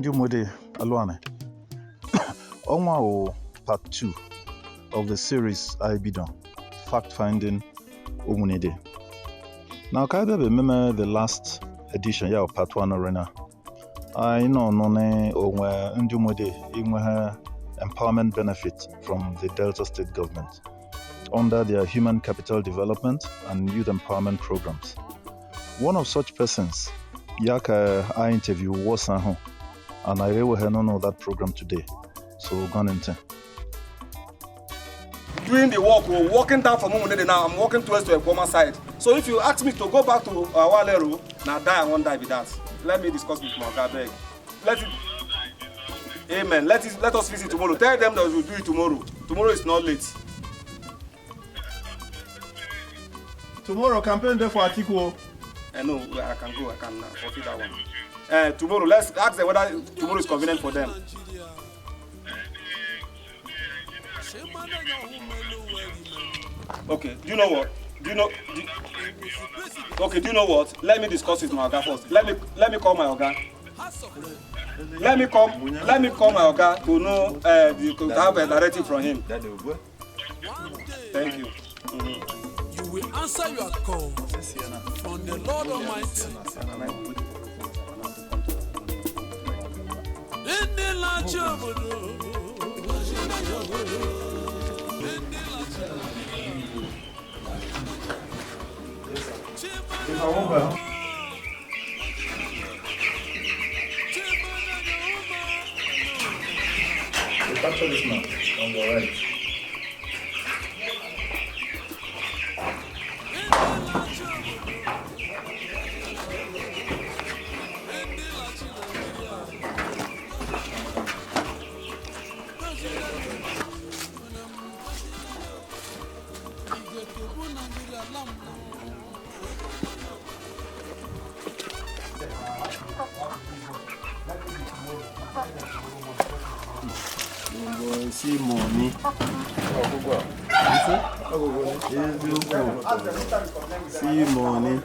Umunede Alwane. Onwa part 2 of the series Ibidon, Fact Finding Umunede. Now, Kaibe remember the last edition, part 1 arena. I know None Onwa Umunede empowerment benefit from the Delta State government under their human capital development and youth empowerment programs. One of such persons, Yaka, I interview was and I really know that program today. So gone into doing the work, we're walking down from Umunede now. I'm walking towards to a former side. So if you ask me to go back to Walero, now die, I won't die with that. Let me discuss with Mogabeg. Amen. Let us visit tomorrow. Tell them that we'll do it tomorrow. Tomorrow is not late. Tomorrow campaign day for Atiku. No, I can go. I can forfeit that one. Tomorrow, let's ask them whether tomorrow is convenient for them. Okay. Do you know what? Okay. Do you know what? Let me discuss with my Oga first. Let me call my Oga. Let me call my Oga to know to have a directive from him. Thank you. You will answer your call from the Lord Almighty. In the land capture this man on the right. See money. See money.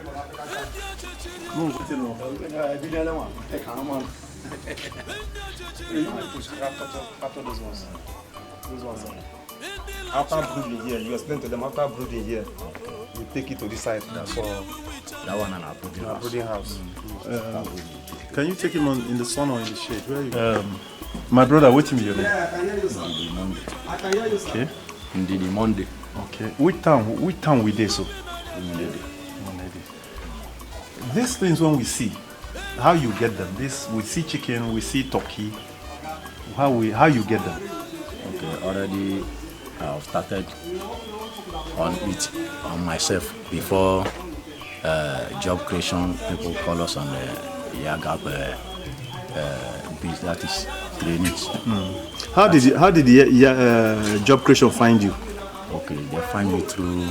After brooding here, you explain to them after brooding here, you take it to this side. That's all. That one and our brooding house. Can you take him in the sun or in the shade? Where are you? My brother, wait till me your name. Okay. Indeed, Monday. Okay. Which town we there so? Umunede. These things when we see, how you get them? This we see chicken, we see turkey. How you get them? Okay, already I've started on it on myself before job creation. People call us on the Yagap biz, that is trainees. How did the job creation find you? Okay, they find me through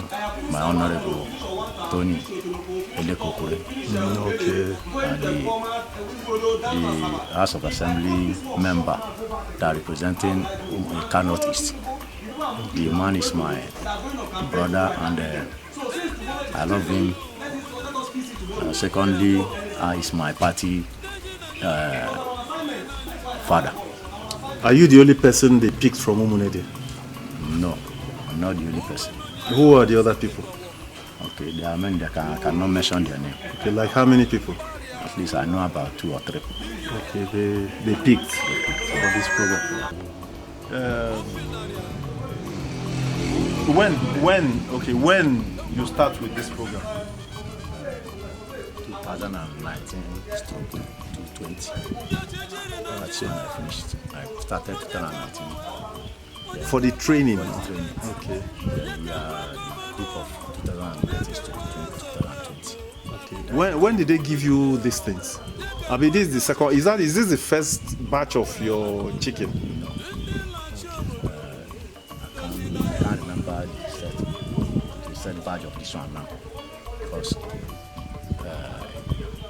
my honorable Tony Elekokore. Okay. And the House of Assembly member that representing Kano East. The man is my brother and I love him. Secondly, is my party father. Are you the only person they picked from Umunede? No, I'm not the only person. Who are the other people? Okay, there are many that I cannot mention their name. Okay, like how many people? At least I know about 2 or 3. Okay, they picked for this program. When you start with this program? 2019 to 2020. That's when I finished. I started 2019. For the training? Okay. Then we are the group of 2019 to 2020. Okay. When did they give you these things? I mean, this is the second. Is this the first batch of your chicken? No. I can't remember the set batch of this one now, because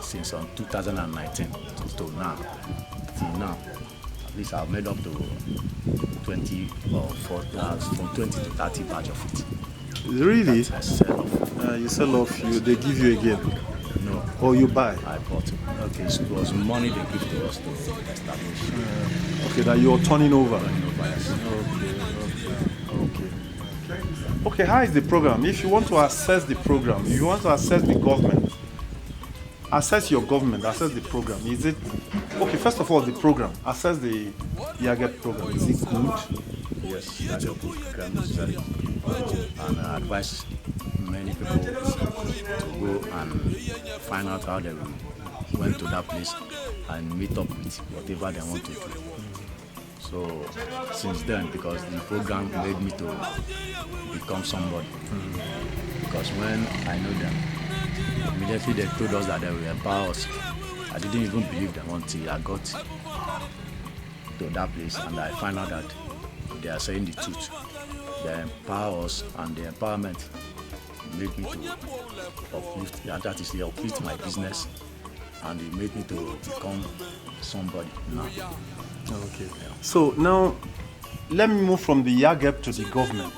since on 2019 till now, at least I've made up to 20 or 40, from 20 to 30 batch of it. Really? I sell off. You sell off, they give you again? No. Or you buy? I bought it. Okay. It was money they give to us to establish. Okay, that you're turning over. Yes. Okay. Okay, how is the program? If you want to assess the program, you want to assess the government, assess your government, assess the program. Is it okay? First of all, the program. Assess the YAGEP program. Is it good? Yes, that your program is very good. And I advise many people to go and find out how they went to that place and meet up with whatever they want to do. So since then, because the program made me to become somebody. Because when I know them, immediately they told us that they will empower us. I didn't even believe them until I got to that place and I found out that they are saying the truth. They empower us, and the empowerment made me to uplift, that is, they uplift my business, and it made me to become somebody now. Okay. Yeah. So now, let me move from the YAGEP to the government.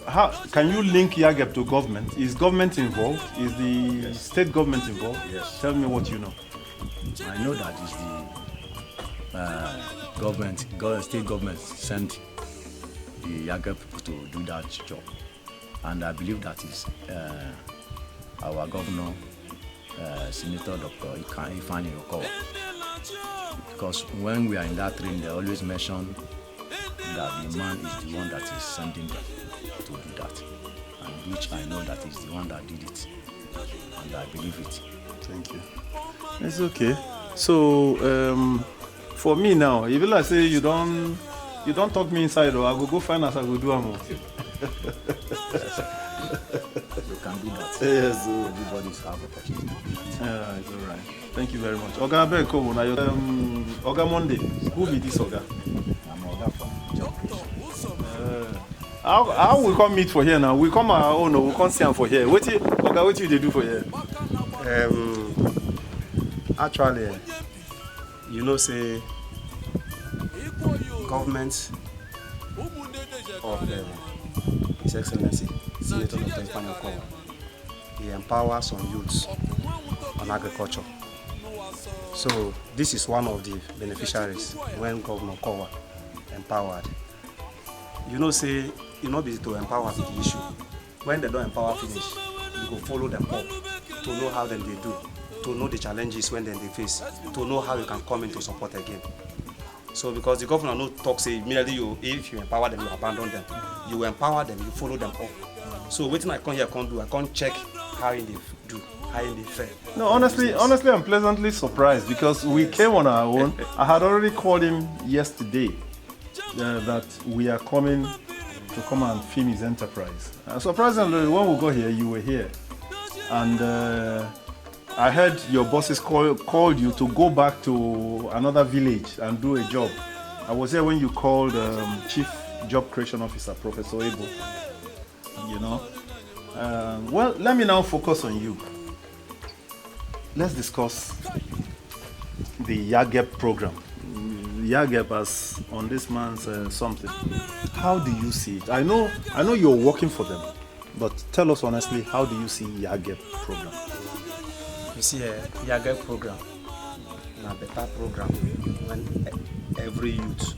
How can you link YAGEP to government? Is government involved? Is the state government involved? Yes. Tell me what you know. I know that is the state government sent the YAGEP to do that job, and I believe that is our governor, Senator Dr. Ifeanyi Okowa. Because when we are in that train, they always mention that the man is the one that is sending them to do that, and which I know that is the one that did it, and I believe it. Thank you. It's okay. So for me now, if I say you don't talk me inside, or I go find us, I go do more. You can do that. Yes. Everybody's have opportunity. Yeah, it's all right. Thank you very much. Oga Beko, Oga Monday. Who be this Oga? I'm Oga from Job Creation. How we come meet for here now? We come our own, we come see him for here. What you they do for here? Actually, you know, say government of His Excellency Senator Dr. Ifeanyi Okowa, he empowers some youths on agriculture. So this is one of the beneficiaries when Governor Okowa empowered. You know, say you know, be to empower the issue. When they don't empower finish, you go follow them up to know how them they do, to know the challenges when they face, to know how you can come into support again. So because the governor no talk say immediately if you empower them, you abandon them. You empower them, you follow them up. So waiting I come here, I can't check how they do, how they fare. No, honestly, I'm pleasantly surprised because we came on our own. I had already called him yesterday that we are coming to come and film his enterprise. Surprisingly, when we got here, you were here. And I heard your bosses called you to go back to another village and do a job. I was here when you called Chief Job Creation Officer, Professor Ebo. You know. Well, let me now focus on you. Let's discuss the YAGEP program. YAGEP as on this man's something. How do you see it? I know you're working for them, but tell us honestly, how do you see YAGEP program? You see, YAGEP program, a better program when every youth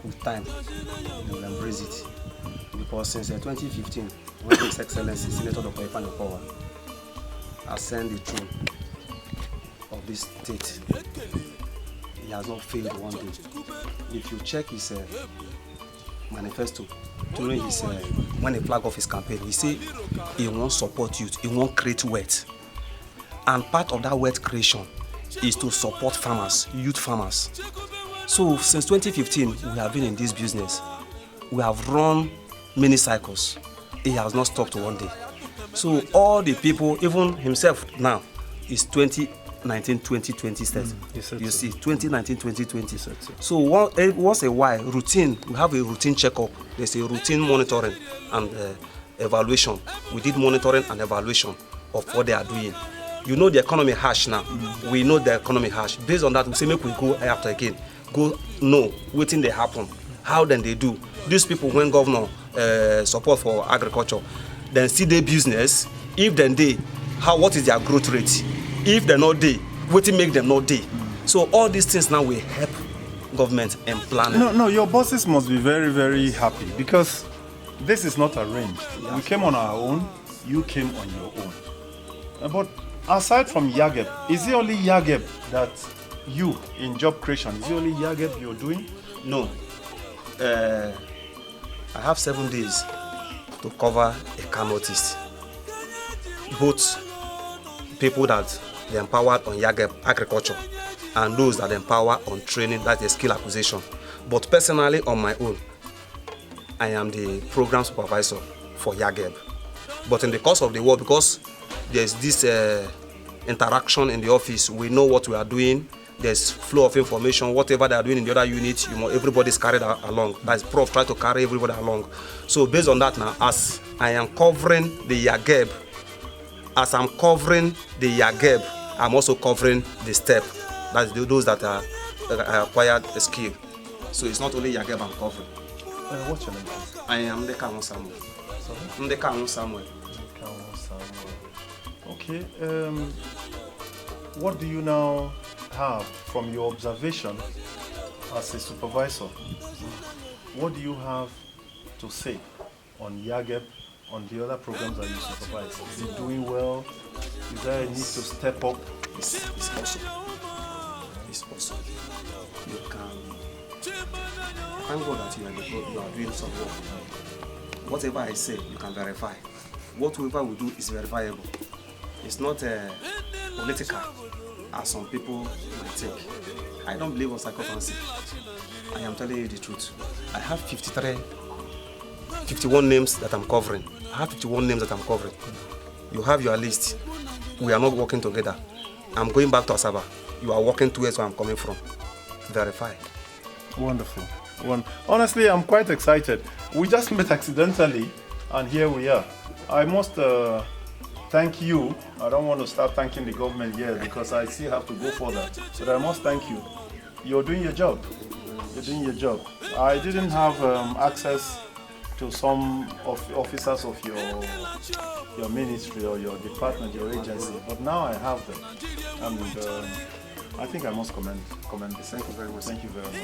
with time will embrace it. Because since 2015, when His Excellency Senator Dr. Ifeanyi Okowa ascend the throne of this state, he has not failed one day. If you check his manifesto during his when he flag off his campaign, he say he won't support youth, he won't create wealth, and part of that wealth creation is to support farmers, youth farmers. So since 2015, we have been in this business. We have run many cycles. He has not stopped one day. So all the people, even himself now, is 2019-2020 state. You see, 2019-2020. So once a while, routine, we have a routine checkup. There's a routine monitoring and evaluation. We did monitoring and evaluation of what they are doing. You know the economy harsh now. We know the economy harsh. Based on that, we say make we go after again. Go know wetin dey happen, how then they do. These people when governor support for agriculture, then see their business. If then they, what is their growth rate? If they're not there, what make them not there? So all these things now will help government and planning. No, your bosses must be very, very happy because this is not arranged. We came on our own, you came on your own. But aside from YAGEP, is it only YAGEP that you, in job creation, is it only YAGEP you're doing? No. I have 7 days to cover a car notice. Both people that they empowered on YAGEP agriculture and those that empower on training, that is skill acquisition. But personally, on my own, I am the program supervisor for YAGEP. But in the course of the work, because there's this interaction in the office, we know what we are doing, there's flow of information, whatever they are doing in the other units, everybody's carried along. That's Prof try to carry everybody along. So based on that now, as I am covering the YAGEP, I'm also covering the STEP. That's those that are acquired a skill. So it's not only YAGEP I'm covering. What's your name, please? I am Ndeka Samuel. Ndeka Samuel. Okay. What do you now have from your observation as a supervisor? What do you have to say on YAGEP, on the other programs that you supervise? Is it doing well? Is there a need to step up? It's possible. It's possible. You can. Thank God that you are doing some work. Whatever I say, you can verify. Whatever we do is verifiable. It's not political, as some people might think. I don't believe on psychophancy. I am telling you the truth. I have 51 names that I'm covering. You have your list. We are not working together. I'm going back to Asaba. You are walking towards where I'm coming from. Verify. Wonderful. Honestly, I'm quite excited. We just met accidentally, and here we are. I must thank you. I don't want to start thanking the government here because I still have to go further. But I must thank you. You're doing your job. I didn't have access to some officers of your ministry or your department, your agency, but now I have them. And I think I must commend this. Thank you very much. Thank you very much.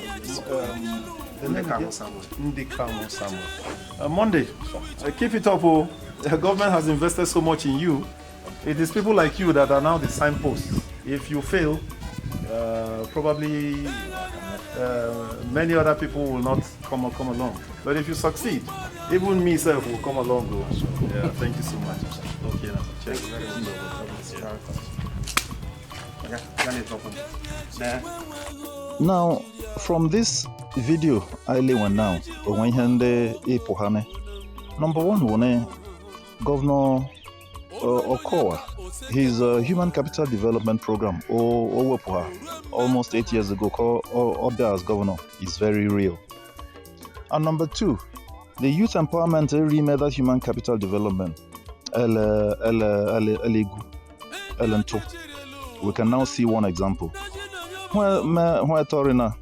Ndeka Samuel. Monday, keep it up. Oh. The government has invested so much in you. It is people like you that are now the signposts. If you fail, probably many other people will not come along. But if you succeed, even me self will come along. Yeah, thank you so much. Okay, now. Cheers. Thank you very much. Now, from this video I learned now, number one, Governor Okowa, his Human Capital Development Program, almost 8 years ago, called there as governor, is very real. And number two, the youth empowerment remade that human capital development. We can now see one example. Where Torina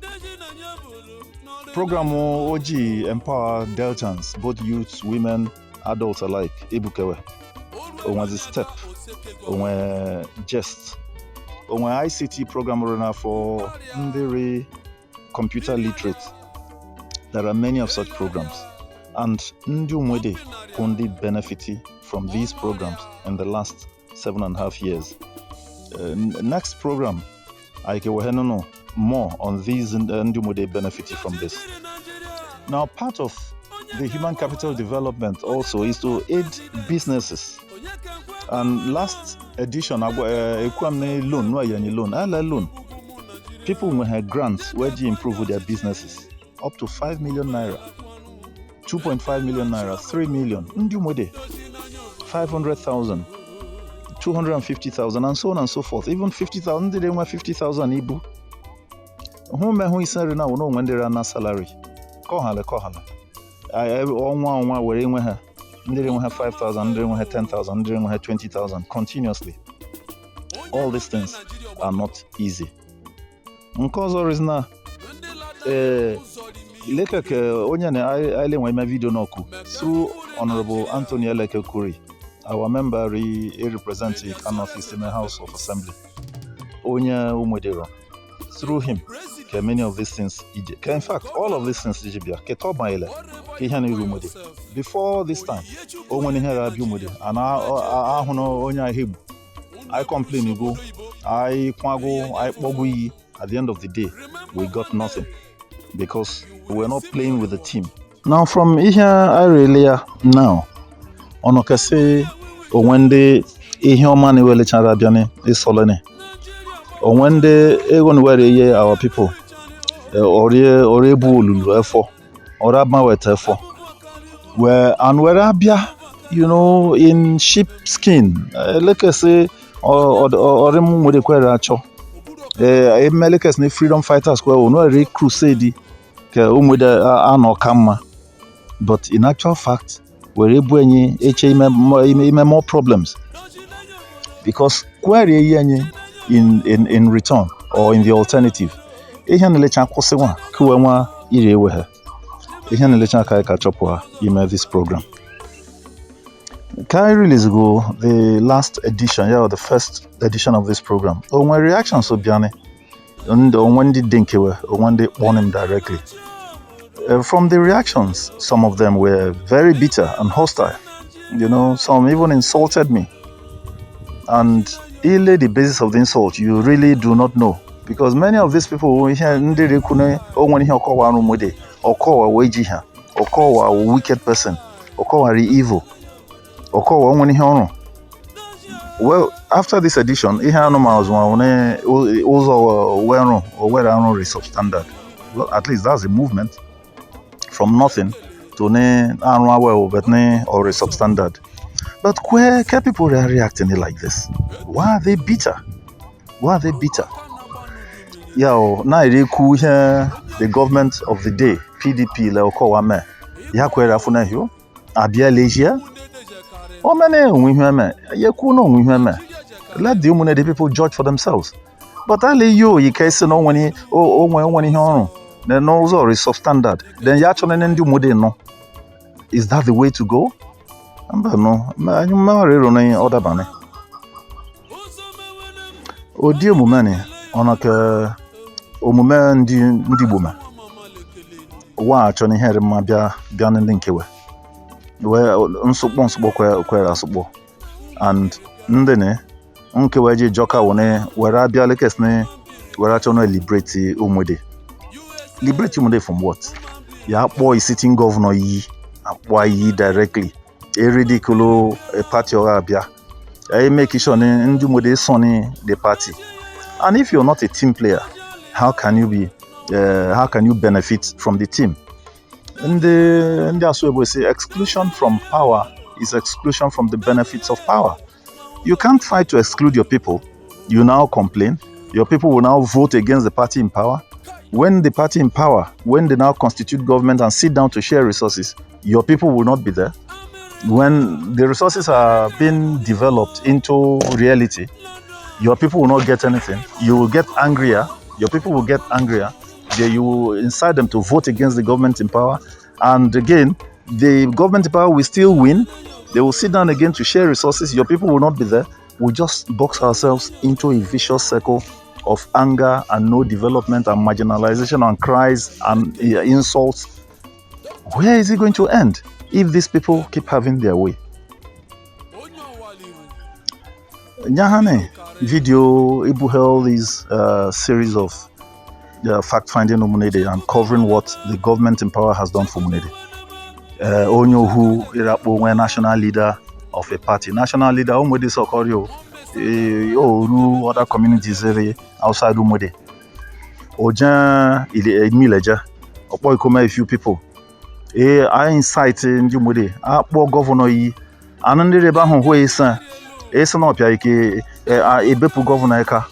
program OG empower Deltans, both youths, women, adults alike. Ebukewe. On the step, on just, on ICT program runner for very computer literate. There are many of such programs, and Umunede only benefited from these programs in the last 7.5 years. Next program, I can know more on these Umunede benefited from this. Now, part of the human capital development also is to aid businesses. And last edition, loan. People will have grants where they improve their businesses up to 5 million naira, 2.5 million naira, 3 million, 500,000, 250,000, and so on and so forth. Even 50,000, they want 50,000 ibu. Who is saying now? No, when they run a salary, kohala. I one where they have 5,000, they have 10,000, they have 20,000 continuously. All these things are not easy. Because there is now. Through Honorable Anthony Elekekuri our member representing North East in the House of Assembly. Onya Umunede. Through him, many of these things, in fact, all of these things, before this time, I complain, I at the end of the day, we got nothing because we were not playing with the team. Now, from here, I really now, on Okase, Umunede, Ihomani Wele is Solene. On when they even where our people or able for or abma for where and where abia, in sheep skin, like I say, or the queracho. Americans need freedom fighters who no re crusade no kama. But in actual fact, we're able more problems because query in return or in the alternative. This program. Release ago, the last edition, or the first edition of this program. My reactions to Biane, and when did Dinkewe, or when they won him directly. From the reactions, some of them were very bitter and hostile. Some even insulted me. And the basis of the insult, you really do not know. Because many of these people or call a wajiha, or call a wicked person, or call a evil, or call a well, after this edition, substandard. Well, at least that's a movement from nothing to or substandard. But where can people are reacting like this? Why are they bitter? Yeah, now the government of the day, PDP, Leokowame, Yakwera Funahio, Abia Legia, or many Yakuno, let the Umunede people judge for themselves. But I lay you case no when he then also is substandard. Then Yachon and Mudeno. Is that the way to go? No, you marry on other banner. Oh, dear Mumani, on a Omuman Ndibuma. Watch on here, Mabia, Bian Linkewe. Where unsubonsable querasubo. And Ndene, Unkewaji Joka one, where Abia Lekesne, where I liberate Umunede. Liberate Umunede from what? Ya boy sitting governor ye, why ye directly. A ridiculous party or Abia. I make it sure Umunede sonny the party. And if you're not a team player, how can you benefit from the team? And that's why we say exclusion from power is exclusion from the benefits of power. You can't fight to exclude your people. You now complain. Your people will now vote against the party in power. When the party in power, when they now constitute government and sit down to share resources, your people will not be there. When the resources are being developed into reality, your people will not get anything. You will get angrier. Your people will get angrier. You will incite them to vote against the government in power. And again, the government in power will still win. They will sit down again to share resources. Your people will not be there. We just box ourselves into a vicious circle of anger and no development and marginalization and cries and insults. Where is it going to end if these people keep having their way? Nyahane video Ibu held this series of fact-finding Umunede and covering what the government in power has done for Umunede. Onyo who Irapo national leader of a party. National leader Umunede Sokorio other communities outside Umunede. Ojan Mileja. Opo ikoma a few people. I incite in Umunede. Apo governor yi. Anande reba ho isa. Esa no pia ike ebepu governor eka.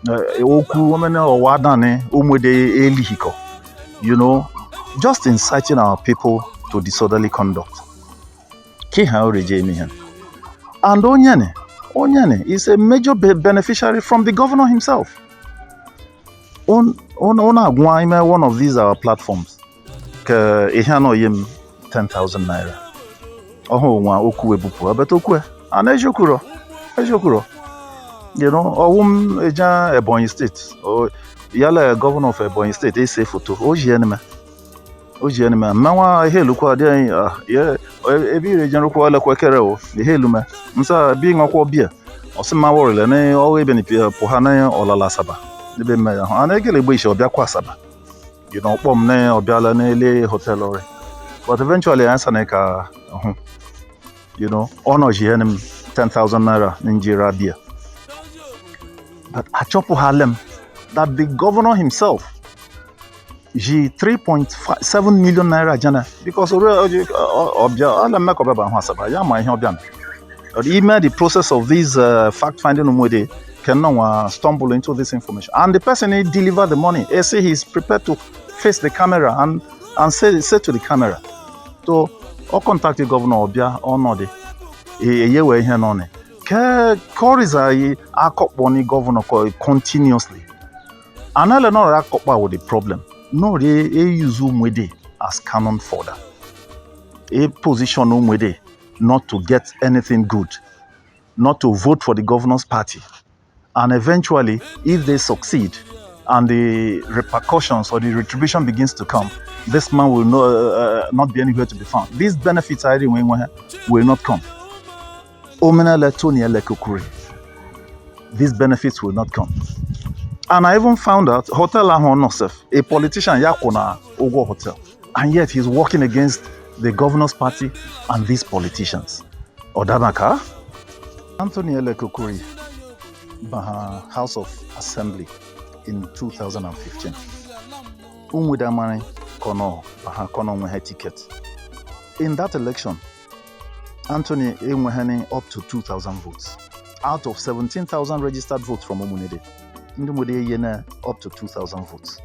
Oku omene owadane Umunede elihiko. Just inciting our people to disorderly conduct. And Onyane is a major beneficiary from the governor himself. One of these our platforms. 10,000 naira. And Ejokuro. You know, Eja Ebonyi State, or Yala governor of Ebonyi State, they say photo. Ojienema. Mawa Helukwa there, yeah, every region require Quakero, the Helume. Msa being a beer, or some Mawar, and always been Pohana or La Saba. The Bema, and I get a wish of Yaquasaba. You know, Pomne or Bialanele Hotel or. But eventually, Ansaneka, you know, honor Jenem 10,000 naira Ninjira beer. But Achopo Harlem, that the governor himself, he 3.7 million naira jana because even the process of this fact finding Umunede cannot stumble into this information. And the person he deliver the money, he say he's prepared to face the camera and say to the camera. So, or contact the governor Obia or not. Yewe here none. Koriza akoponi governor continuously. Another no akopwa with the problem. No, they use Umunede as cannon fodder. A position Umunede not to get anything good, not to vote for the governor's party. And eventually, if they succeed and the repercussions or the retribution begins to come, this man will not be anywhere to be found. These benefits will not come. These benefits will not come. And I even found out Hotel Ahonosef, a politician Yakona Ogo Hotel, and yet he's working against the governor's party and these politicians. Odamaka, Anthony Elekukuri, House of Assembly in 2015. Umudamani Kono, Kono Mwehe ticket. In that election, Anthony Emweheni up to 2,000 votes. Out of 17,000 registered votes from Umunede, Umunede up to 2,000 votes.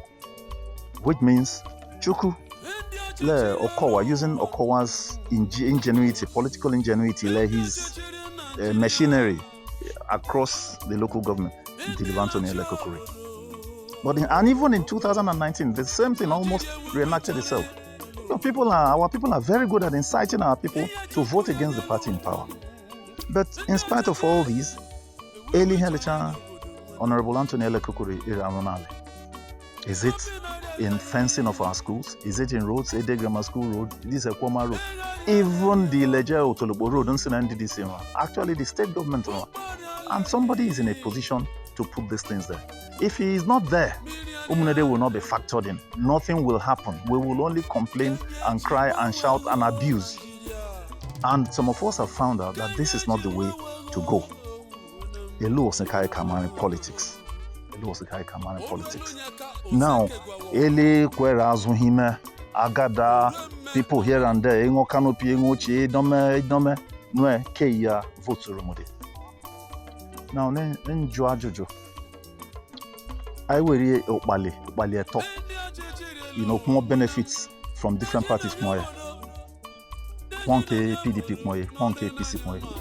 Which means Chuku Le Okowa, using Okowa's ingenuity, political ingenuity, his machinery across the local government, deliver Anthony Elekukuri. And even in 2019, the same thing almost reenacted itself. Our people are very good at inciting our people to vote against the party in power. But in spite of all these, Eli Helicha, Honorable Anthony Elekukuri Iramonale. Is it in fencing of our schools? Is it in roads? Ede Grammar School Road? This is a Kwama Road. Even the Leja Otolobo Road, actually the state government. And somebody is in a position to put these things there. If he is not there, Umunede will not be factored in. Nothing will happen. We will only complain and cry and shout and abuse. And some of us have found out that this is not the way to go. Elu Osekai Kamani politics. Now, Ele Kwera Zuhime, Agada, people here and there, Engo Kanopi, Engo Chi, Dome, Nwe, Keya, vote Rumode. Now, Njua Jojo. I will read Opali talk. You know, more benefits from different parties. More 1K PDP, 1K PC,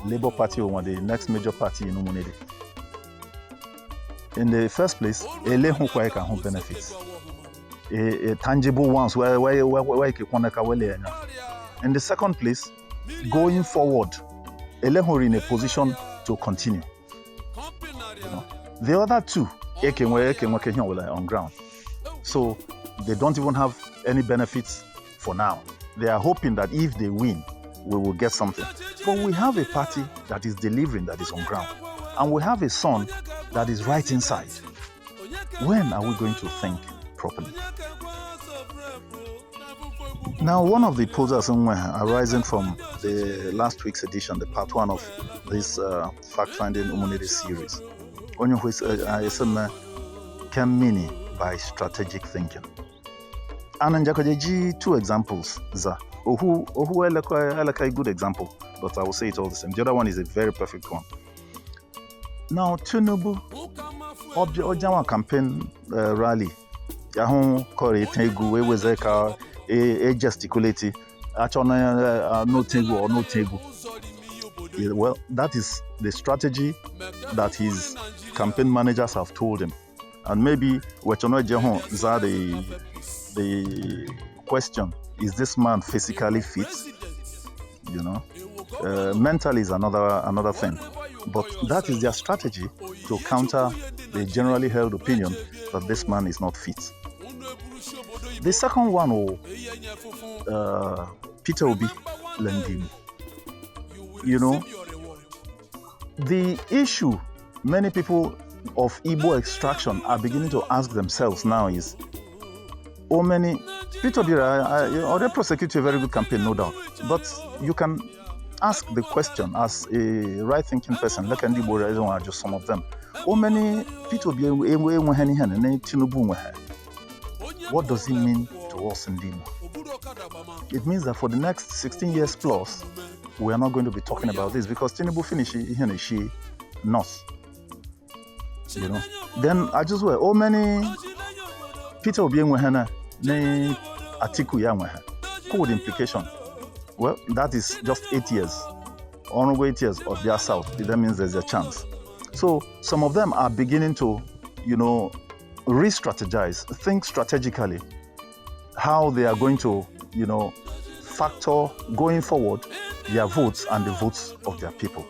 Labour Party, or the next major party in Umunede. In the first place, a benefits, a tangible ones where in the second place, going forward, in a position to continue. You know? The other two, on ground. So they don't even have any benefits for now. They are hoping that if they win, we will get something. But we have a party that is delivering, that is on ground. And we have a son that is right inside. When are we going to think properly? Now, one of the posers arising from the last week's edition, the part one of this fact-finding Umunede series, came mini by strategic thinking. And in two examples, Ohu a good example, but I will say it all the same. The other one is a very perfect one. Now, Tinubu, Ojawa campaign rally, Yahoo Kore Tegu, Ewezeka, a gesticulate, actually no Tegu or no Tegu. Well, that is the strategy that his campaign managers have told him. And maybe the question, is this man physically fit? You know? Mentally is another thing. But that is their strategy to counter the generally held opinion that this man is not fit. The second one, Peter Obi Lendim. You know, the issue many people of Igbo extraction are beginning to ask themselves now is, Peter Obi, or they prosecute a very good campaign, no doubt, but you can ask the question as a right-thinking person, like Andy just some of them. Peter Obi, what does it mean to us in Dimo? It means that for the next 16 years plus, we are not going to be talking about this because Tinubu finished she not. You know. Then I just were Peter Obi ne Atiku ya code implication. Well, that is just 8 years. Honorable 8 years of their south. That means there's a chance. So some of them are beginning to, re-strategize, think strategically how they are going to, factor going forward their votes and the votes of their people.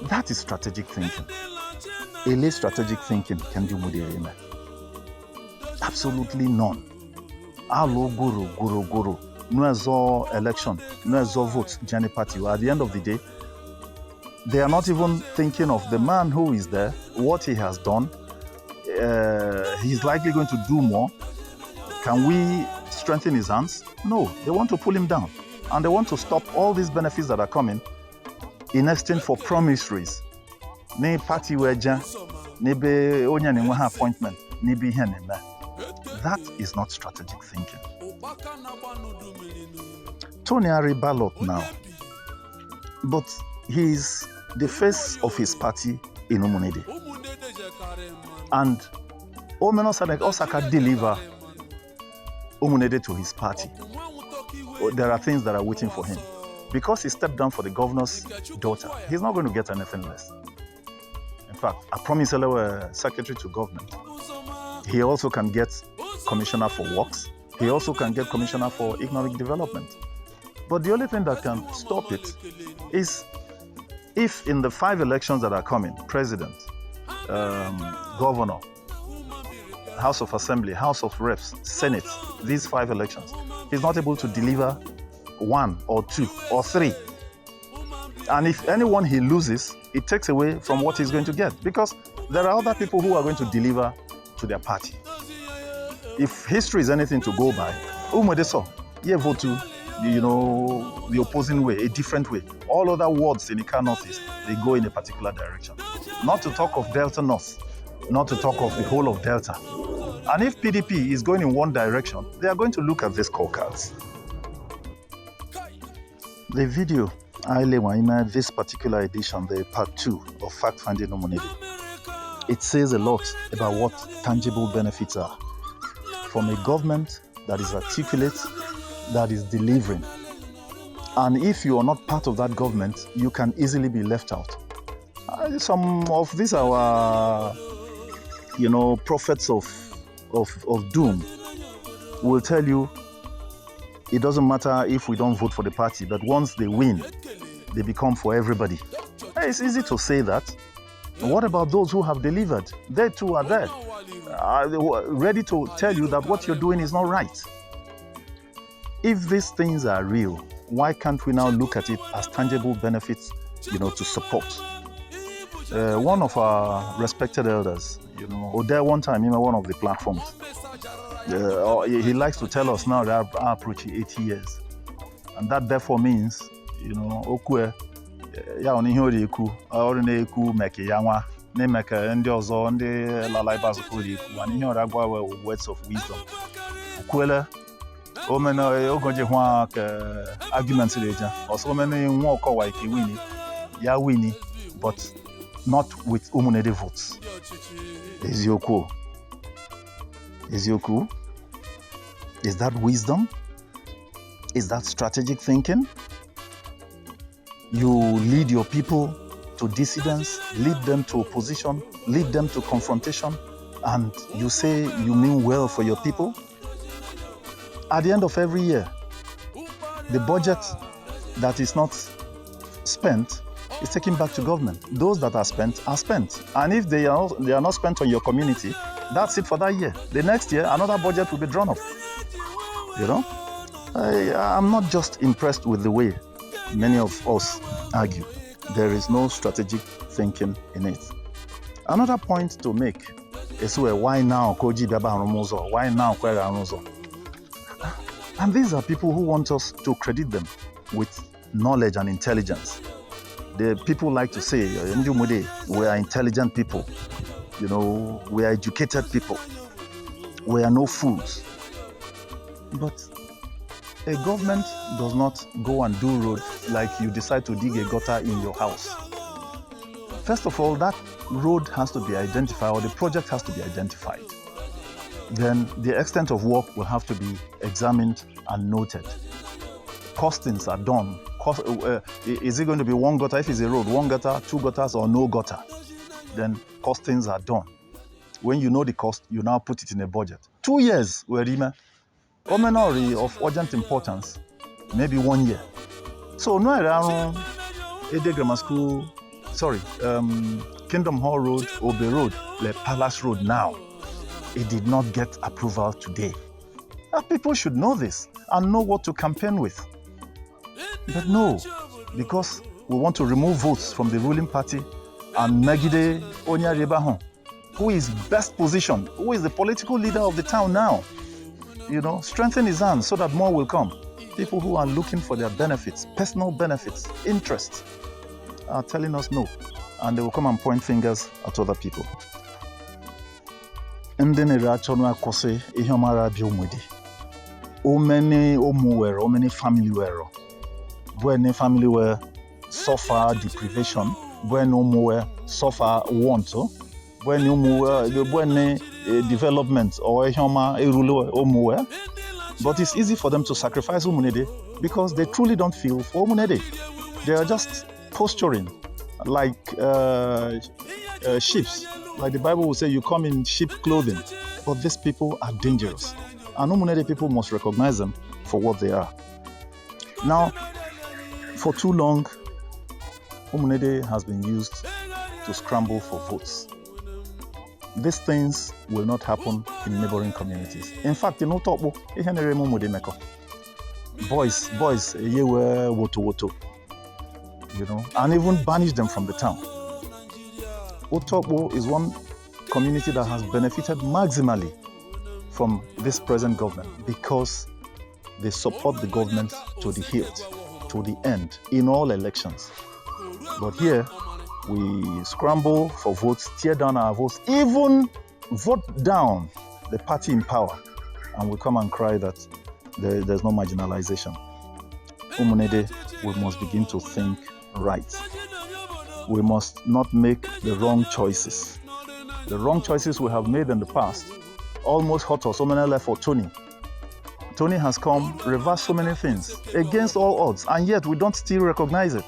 That is strategic thinking. Ele strategic thinking can do Mudirime. Absolutely none. Alo guru. No election, no votes, Jenny party. At the end of the day, they are not even thinking of the man who is there, what he has done. He's likely going to do more. Can we strengthen his hands? No, they want to pull him down. And they want to stop all these benefits that are coming in exchange for promissories. Ne party weja, ne be onya ne waha appointment, ne be here ne me. That is not strategic thinking. Tony Ari ballot now, but he's the face of his party in Umunede. And Osaka deliver Umunede to his party. There are things that are waiting for him. Because he stepped down for the governor's daughter, he's not going to get anything less. In fact, I promised secretary to government. He also can get commissioner for works. He also can get commissioner for economic development. But the only thing that can stop it is if in the 5 elections that are coming, president, governor, House of Assembly, House of Reps, Senate, these 5 elections, he's not able to deliver 1 or 2 or 3. And if anyone he loses, it takes away from what he's going to get because there are other people who are going to deliver to their party. If history is anything to go by, Umunede ye vote to, the opposing way, a different way. All other wards in the Northeast, they go in a particular direction. Not to talk of Delta North, not to talk of the whole of Delta. And if PDP is going in one direction, they are going to look at these scorecards. The video I in this particular edition, the part 2 of Fact Finding Umunede, it says a lot about what tangible benefits are from a government that is articulate, that is delivering. And if you are not part of that government, you can easily be left out. Some of these our, prophets of doom will tell you it doesn't matter if we don't vote for the party, but once they win, they become for everybody. It's easy to say that. What about those who have delivered? They too are there, ready to tell you that what you're doing is not right. If these things are real, why can't we now look at it as tangible benefits, to support? One of our respected elders, there one time, one of the platforms, he likes to tell us now that are approaching 80 years. And that therefore means, okwe, ya onihori eku, or ne eku meke yanwa, ne meke ndi ozo, ndi lalaiba zukuri eku, and ihe oragwa words of wisdom. Okwele, omena ogoje hwa arguments leja, also omena nwa okowa ike wini, ya wini, but not with Umunede votes. Ezioku. Is that wisdom? Is that strategic thinking? You lead your people to dissidence, lead them to opposition, lead them to confrontation, and you say you mean well for your people? At the end of every year, the budget that is not spent is taken back to government. Those that are spent are spent. And if they are not spent on your community, that's it for that year. The next year, another budget will be drawn up. You know? I'm not just impressed with the way many of us argue. There is no strategic thinking in it. Another point to make is why now Koji Baba Arumozo? Why now Kwere Arumozo? And these are people who want us to credit them with knowledge and intelligence. The people like to say, Umunede, we are intelligent people. You know, we are educated people. We are no fools. But a government does not go and do road like you decide to dig a gutter in your house. First of all, that road has to be identified, or the project has to be identified. Then the extent of work will have to be examined and noted. Costings are done. Is it going to be one gutter? If it's a road, one gutter, two gutters, or no gutter? Then costings are done. When you know the cost, you now put it in a budget. 2 years, Werima. Omenori of urgent importance, maybe 1 year. So no around Ede Grammar School, Kingdom Hall Road, Obe Road, Le Palace Road now. It did not get approval today. People should know this and know what to campaign with. But no, because we want to remove votes from the ruling party and Megide Onyarebahon, who is best positioned, who is the political leader of the town now, you know, strengthen his hands so that more will come. People who are looking for their benefits, personal benefits, interests, are telling us no. And they will come and point fingers at other people. Ndị na-achọ na-akwụsị ihe ọmara bịa Umunede. O many family were. When family were suffer deprivation, when were suffer want, when development or but it's easy for them to sacrifice Umunede because they truly don't feel for Umunede. They are just posturing like sheep. Like the Bible will say, you come in sheep clothing. But these people are dangerous. And Umunede people must recognize them for what they are. Now, for too long, Umunede has been used to scramble for votes. These things will not happen in neighboring communities. In fact, in Otokbo, boys, yewe woto, you know, and even banish them from the town. Otokbo is one community that has benefited maximally from this present government because they support the government to the hilt, to the end, in all elections. But here, we scramble for votes, tear down our votes, even vote down the party in power, and we come and cry that there's no marginalization. Umunede, we must begin to think right. We must not make the wrong choices. The wrong choices we have made in the past almost hurt us. So many left for Tony. Tony has come, reversed so many things against all odds, and yet we don't still recognize it.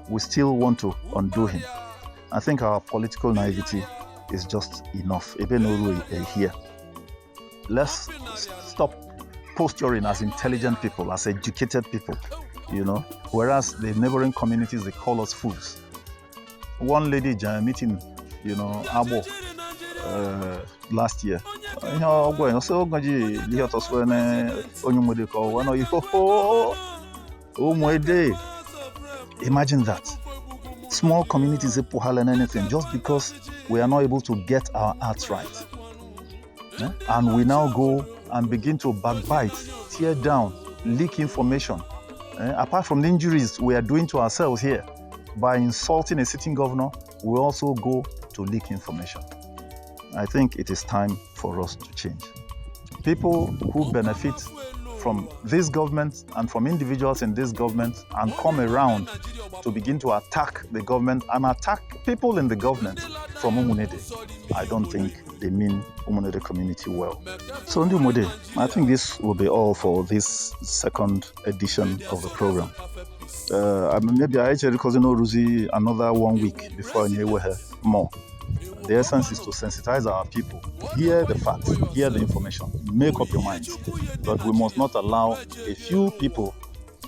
We still want to undo him. I think our political naivety is just enough. Here. Let's stop posturing as intelligent people, as educated people, you know, whereas the neighboring communities, they call us fools. One lady meeting, you know, Abo last year. Imagine that. Small communities and anything just because we are not able to get our arts right. Yeah? And we now go and begin to backbite, tear down, leak information. Apart from the injuries we are doing to ourselves here, by insulting a sitting governor, we also go to leak information. I think it is time for us to change. People who benefit from this government and from individuals in this government and come around to begin to attack the government and attack people in the government from Umunede, I don't think they mean Umunede community well. So Umunede, I think this will be all for this second edition of the program. Maybe I actually because Ruzi another 1 week before I knew more. The essence is to sensitize our people, hear the facts, hear the information, make up your minds. But we must not allow a few people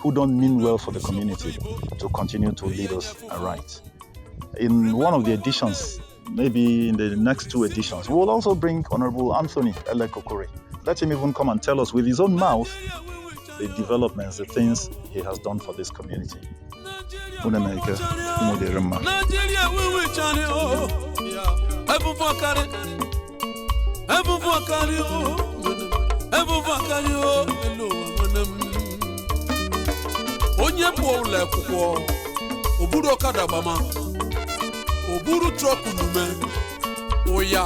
who don't mean well for the community to continue to lead us aright. In one of the editions, maybe in the next 2 editions, we will also bring Honorable Anthony Elekokore. Let him even come and tell us with his own mouth the developments, the things he has done for this community. Umunede, Umunede. Nigeria we chani oh Ebubakari oh hello onye po le kwukwo oburu okada gbama oburu truck nume oya